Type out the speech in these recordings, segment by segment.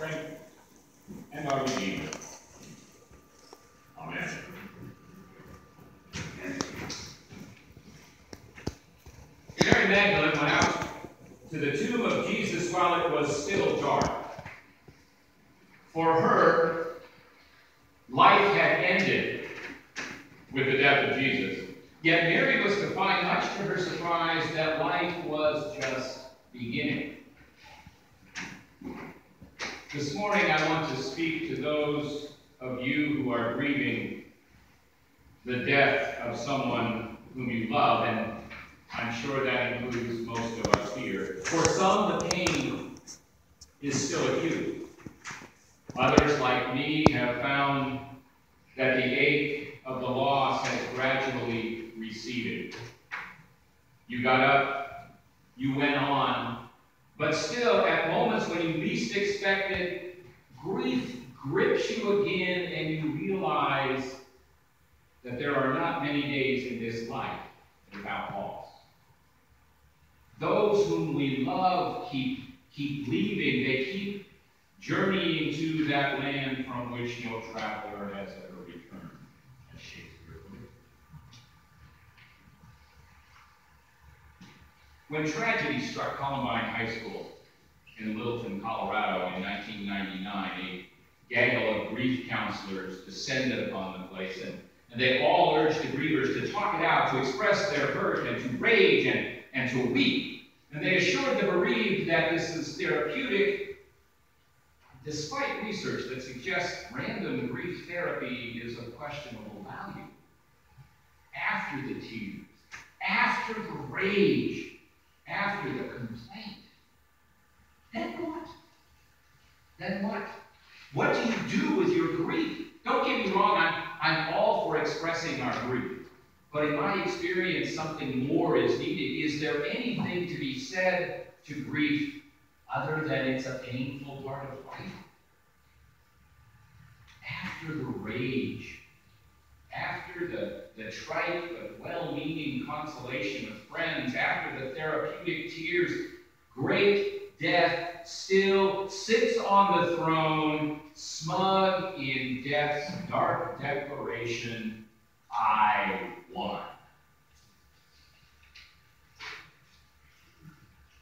strength, and our Redeemer. Amen. Mary Magdalene went out to the tomb of Jesus while it was still dark. For her, life had ended with the death of Jesus. Yet Mary was to find, much to her surprise, that life was just beginning. This morning I want to speak to those of you who are grieving the death of someone whom you love, and I'm sure that includes most of us here. For some, the pain is still acute. Others, like me, have found that the ache of the loss has gradually receded. You got up, you went on, but still, at moments when you least expect it, grief grips you again and you realize that there are not many days in this life without loss. Those whom we love keep leaving. They keep journeying to that land from which no traveler has ever returned, as Shakespeare put it. When tragedy struck Columbine High School in Littleton, Colorado in 1999, a gaggle of grief counselors descended upon the place, and they all urged the grievers to talk it out, to express their hurt, and to rage and to weep. And they assured the bereaved that this is therapeutic, despite research that suggests random grief therapy is of questionable value. After the tears, after the rage, after the complaint, then what? Then what? What do you do with your grief? Don't get me wrong, I'm all for expressing our grief. But in my experience, something more is needed. Is there anything to be said to grief other than it's a painful part of life? After the rage, after the trite but well-meaning consolation of friends, after the therapeutic tears, great death still sits on the throne, smug in death's dark declaration, I won.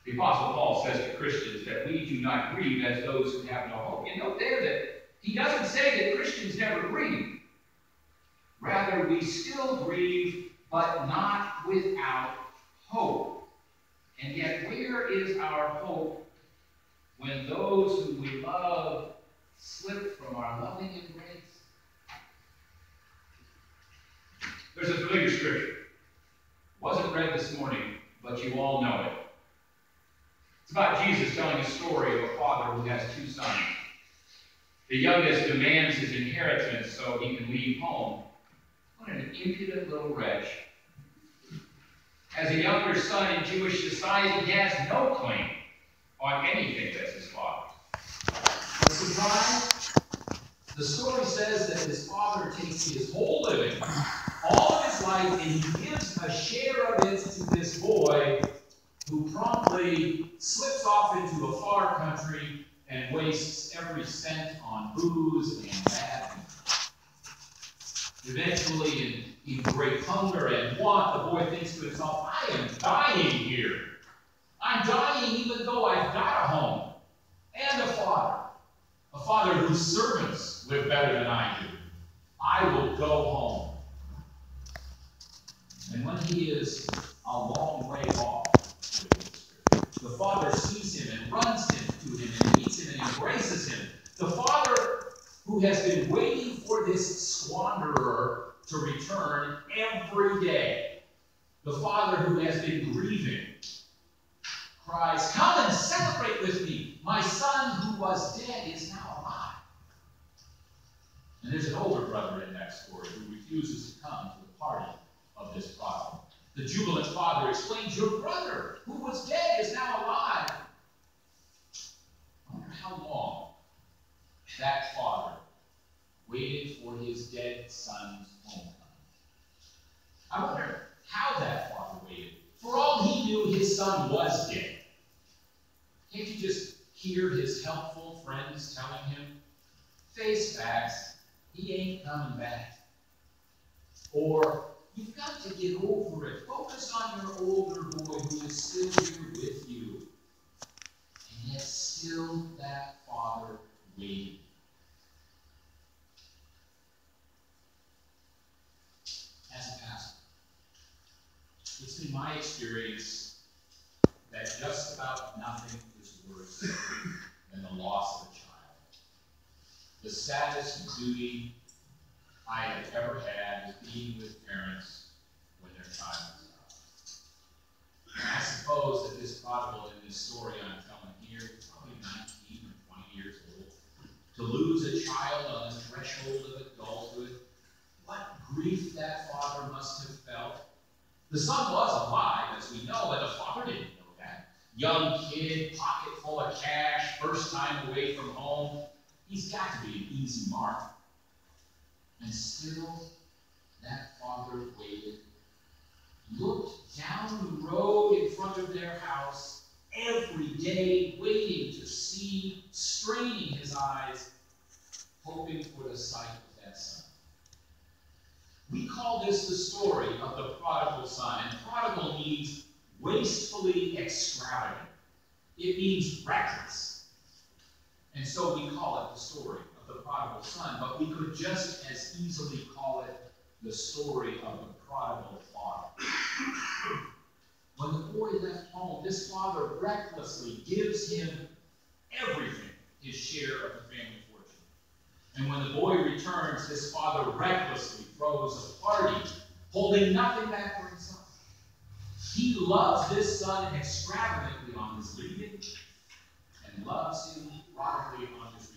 The Apostle Paul says to Christians that we do not grieve as those who have no hope. You note there that he doesn't say that Christians never grieve. Rather, we still grieve, but not without hope. And yet, where is our hope when those whom we love slip from our loving embrace? There's a familiar scripture. It wasn't read this morning, but you all know it. It's about Jesus telling a story of a father who has two sons. The youngest demands his inheritance so he can leave home. What an impudent little wretch. As a younger son in Jewish society, he has no claim on anything that's his father's. The surprise? The story says that his father takes his whole living, all of his life, and he gives a share of it to this boy who promptly slips off into a far country and wastes every cent on booze and bad things. Eventually, in great hunger and want, the boy thinks to himself, I am dying here. I'm dying even though I've got a home and a father whose servants live better than I do. I will go home. And when he is a long way off, the father sees him and runs him to him and meets him and embraces him. The father who has been waiting for this squanderer to return every day. The father who has been grieving cries, come and celebrate with me. My son who was dead is now alive. And there's an older brother in that story who refuses to come to the party of this prodigal. The jubilant father explains, your brother who was dead is now alive. I wonder how long that father waited for his dead son's homecoming. I wonder how that father waited. For all he knew, his son was dead. Can't hear his helpful friends telling him, face facts, he ain't coming back. Or, you've got to get over it. Focus on your older boy who is still here with you. And yet still that father waited. As a pastor, it's been my experience that just about nothing is worse than the loss of a child. The saddest duty I have ever had is being with parents when their child is out. And I suppose that this prodigal in this story I'm telling here was probably 19 or 20 years old. To lose a child on the threshold of adulthood, what grief that father must have felt. The son was alive, as we know, but the father didn't know that. Young kid, pocket full of cash, first time away from home. He's got to be an easy mark. And still, that father waited, looked down the road in front of their house every day, waiting to see, straining his eyes, hoping for the sight of that son. We call this the story of the prodigal son, and prodigal means wastefully extravagant. It means reckless. And so we call it the story of the prodigal son, but we could just as easily call it the story of the prodigal father. When the boy left home, this father recklessly gives him everything, his share of the family fortune. And when the boy returns, this father recklessly throws a party, holding nothing back for himself. He loves this son extravagantly on his leaving, and loves him prodigally on his return.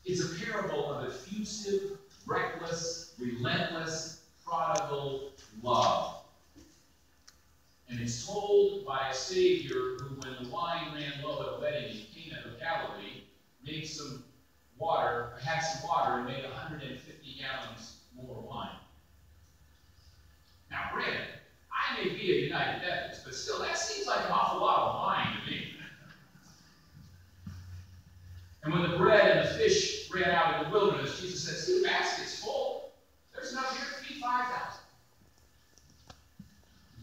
It's a parable of effusive, reckless, relentless, prodigal love. And it's told by a Savior who, when the wine ran low at a wedding in Cana of Galilee, had some water, and made 150 gallons more wine. Now, granted, I may be a United Methodist, but still, that seems like an awful lot of wine to me. And when the bread and the fish ran out in the wilderness, Jesus said, see, the basket's full. There's enough here to feed 5,000.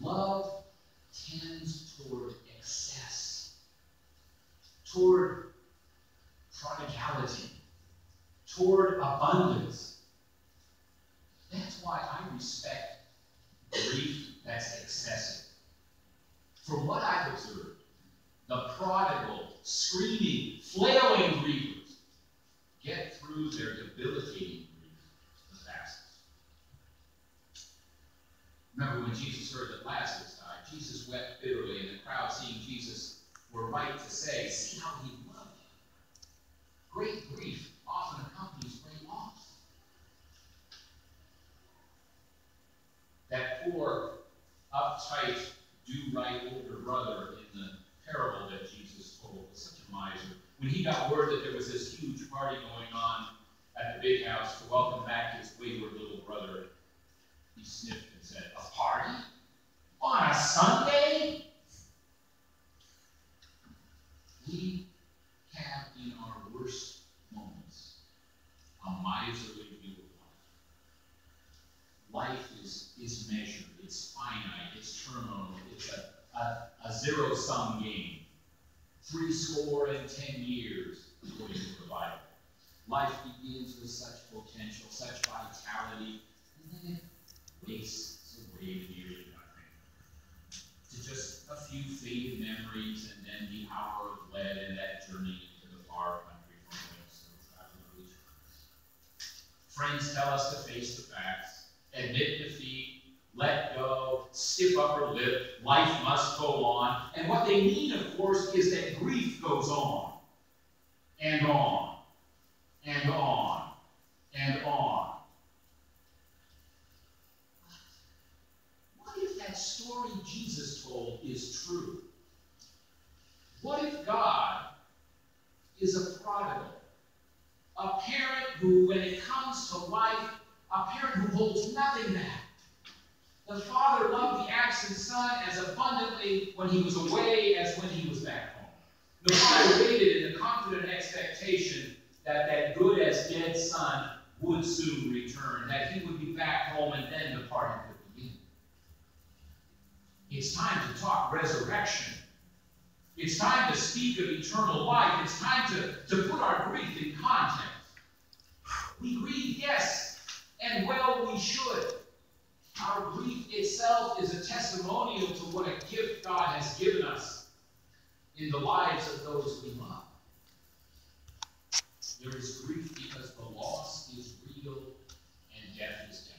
Love tends toward excess, toward prodigality, toward abundance. That's why I respect grief that's excessive. From what I've observed, the prodigal, screaming, flailing grievers get through their debilitating grief the fastest. Remember when Jesus heard that Lazarus died, Jesus wept bitterly, and the crowd, seeing Jesus, were right to say, see how he loved him. Great grief often accompanies great loss. That poor, uptight, do-right older brother in the parable that Jesus told was such a miser. When he got word that there was this huge party going on at the big house to welcome back his wayward little brother, he sniffed and said, a party? On a Sunday? We have in our worst moments a miserly view of life. Life is measured, it's finite, it's terminal, it's a zero-sum game. 70 years, according to the Bible. Life begins with such potential, such vitality, and then it wastes away to nearly nothing. To just a few faded memories, and then the hour of lead and that journey into the far country from whence no traveler returns. Friends tell us to face the facts, admit defeat, let go, stiff upper lip, life must go on. And what they mean, of course, is that grief goes on, and on, and on, and on. What if that story Jesus told is true? What if God is a prodigal, a parent who, when it comes to life, a parent who holds nothing back? The father loved the absent son as abundantly when he was away as when he was back. The father waited in the confident expectation that that good as dead son would soon return, that he would be back home, and then the party could begin. It's time to talk resurrection. It's time to speak of eternal life. It's time to put our grief in context. We grieve, yes, and well we should. Our grief itself is a testimonial to what a gift God has given us in the lives of those we love. There is grief because the loss is real and death is death.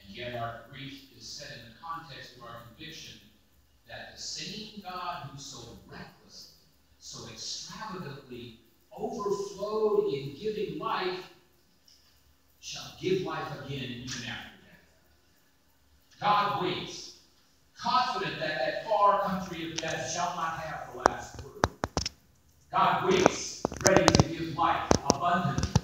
And yet our grief is set in the context of our conviction that the same God who so recklessly, so extravagantly overflowed in giving life shall give life again even after death. God waits, confident that that far country of death shall not have the last word. God waits, ready to give life abundantly,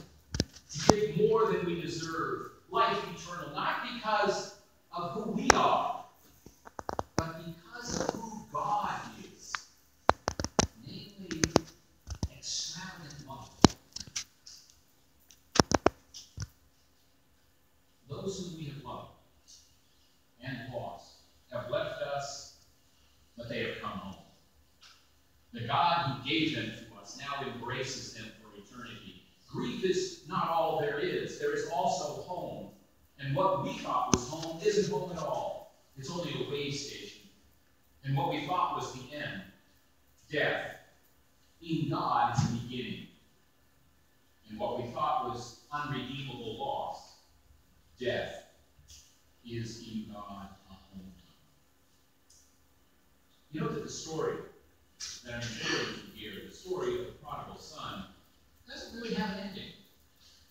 to give more than we deserve, life eternal, not because of who we are, but because of who God is, namely extravagant love. Those whom we have loved and lost have left us, but they have come home. The God who gave them to us now embraces them for eternity. Grief is not all there is. There is also home. And what we thought was home isn't home at all. It's only a way station. And what we thought was the end, death, in God is the beginning. And what we thought was unredeemable loss, death, is in God a home. You know that the story that I'm sharing here, the story of the prodigal son, doesn't really have an ending.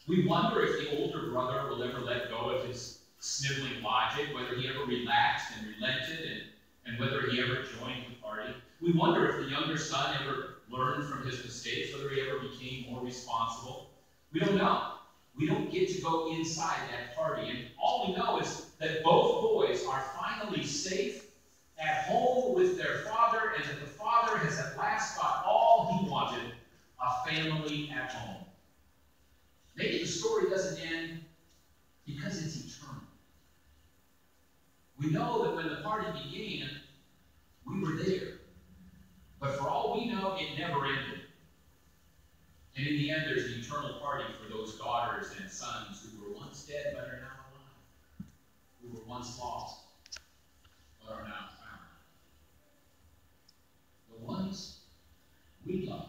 We wonder if the older brother will ever let go of his sniveling logic, whether he ever relaxed and relented, and whether he ever joined the party. We wonder if the younger son ever learned from his mistakes, whether he ever became more responsible. We don't know. We don't get to go inside that party. And all we know is that both boys are finally safe at home with their father, and that the father has at last got all he wanted, a family at home. Maybe the story doesn't end because it's eternal. We know that when the party began, we were there. But for all we know, it never ended. And in the end, there's an eternal party for those daughters and sons who were once dead but are now alive, who were once lost but are now found. The ones we love,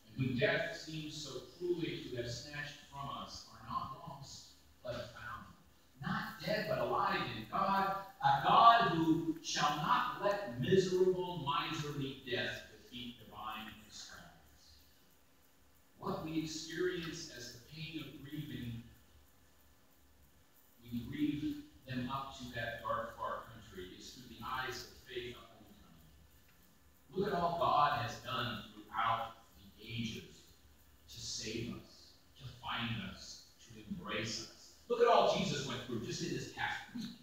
and whom death seems so cruelly to have snatched from us, are not lost but found, not dead but alive in God, a God who shall not let miserable, miserly death defeat divine extravagance. What we experience as the pain of grieving, we grieve them up to that dark, far country, is through the eyes of faith of homecoming. Look at all God has done throughout the ages to save us, to find us, to embrace us. Look at all Jesus went through just in this past week.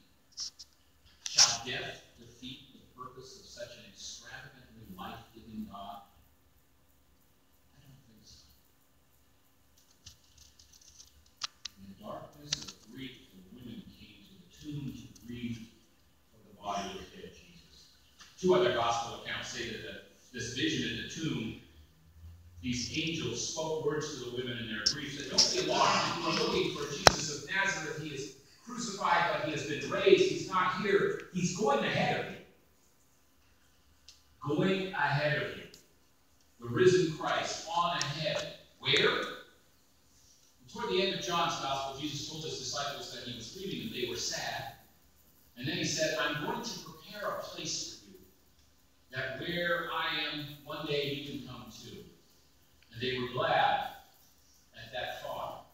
Shall death defeat the purpose of such an extravagantly life-giving God? I don't think so. In the darkness of grief, the women came to the tomb to grieve for the body of dead Jesus. Two other gospel accounts say that this vision in the tomb, these angels spoke words to the women in their grief, that don't be alarmed, you are looking for Jesus of Nazareth. He is crucified, but he has been raised. He's not here. He's going ahead of you. Going ahead of you. The risen Christ on ahead. Where? Toward the end of John's Gospel, Jesus told his disciples that he was leaving and they were sad. And then he said, I'm going to prepare a place for you, that where I am, one day you can come too. And they were glad at that thought,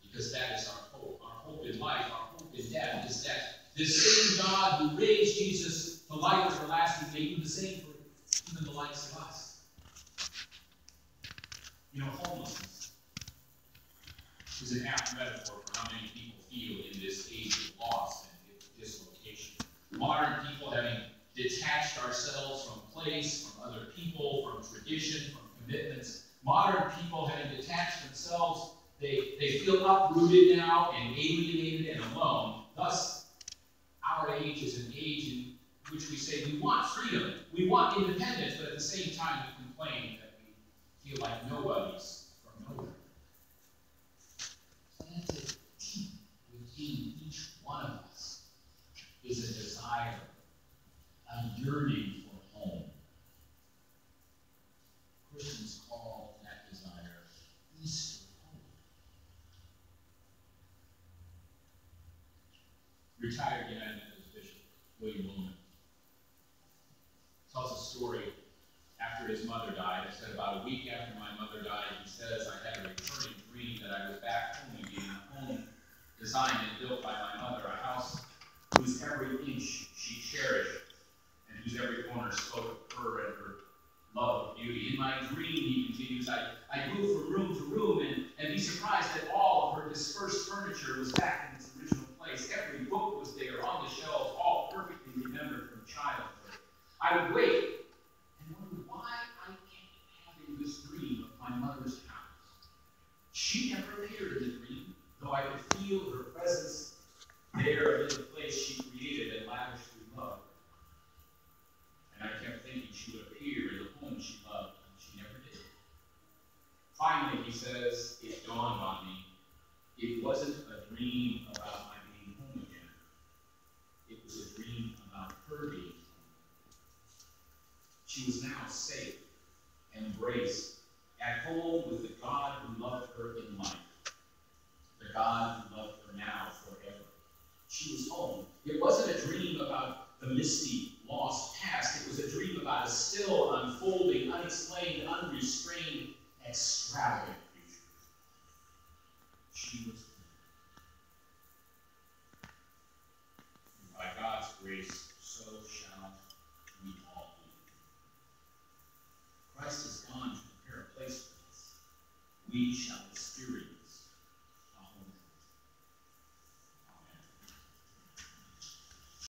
because that is our hope. Our hope in life, our hope in death, is that this same God who raised Jesus to life everlasting may do the same for even the likes of us. You know, homelessness is an apt metaphor for how many people feel in this age of loss and dislocation. Modern people, having detached ourselves from place, from other people, from tradition, from commitments. Modern people, having detached themselves, they feel uprooted now and alienated and alone. Thus, our age is an age in which we say we want freedom, we want independence, but at the same time we complain that we feel like nobodies from nowhere. Planted deep within each one of us is a desire, a yearning for home. Christians call that desire Easter home. Retired United Methodist Bishop William Woolman tells a story after his mother died. He said, about a week after my mother died, he says, I had a recurring dream that I was back home again, a home designed and built by my mother, a house whose every inch she cherished and whose every corner spoke of her and her love of beauty. In my dream, he continues, I move from room to room and be surprised that all of her dispersed furniture was back in its original place. Every book was there on the shelves, all perfectly remembered from childhood. I would wake and wonder why I kept having this dream of my mother's house. She never appeared in the dream, though I could feel her presence there in the place she created and lavishly loved. And I kept thinking she would appear in the home she loved, and she never did. Finally, he says, it dawned on me. It wasn't a dream about my being home again. It was a dream about her being home. She was now safe, embraced, at home with the God who loved her in life, the God who loved her now forever. She was home. It wasn't a dream about the misty, lost past. It was a dream about a still unfolding, unexplained, unrestrained, extravagant future. She was home. And by God's grace, so shall we all be. Christ has gone to prepare a place for us. We shall experience